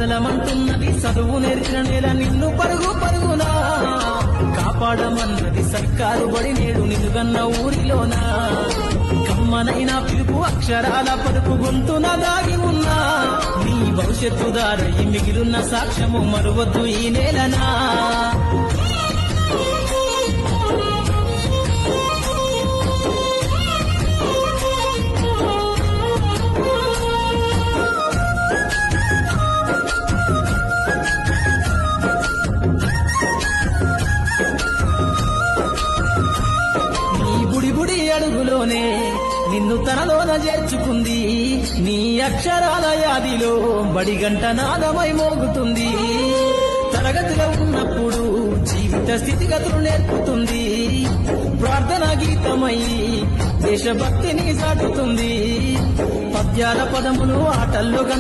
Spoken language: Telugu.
కదలమంటున్నది చదువు నేర్చిన నేల నిన్ను పరుగు పరుగునా కాపాడమన్నది సర్కారు బడి నేడు నిలుగన్న ఊరిలోనా కమ్మనైనా పిలుపు అక్షరాల పలుపు గొంతున దాగి ఉన్నా నీ భవిష్యత్తు దారయి మిగిలిన సాక్ష్యము మరువద్దు ఈ నేలనా బుడి అడుగులోనే నిన్ను తనలోన చేర్చుకుంది నీ అక్షరాల యాదిలో బడిగంట నాదమై మోగుతుంది తరగతిలో ఉన్నప్పుడు జీవిత స్థితిగతులు నేర్పుతుంది ప్రార్థన గీతమై దేశభక్తిని సాటుతుంది పద్యాల పదములు ఆటల్లో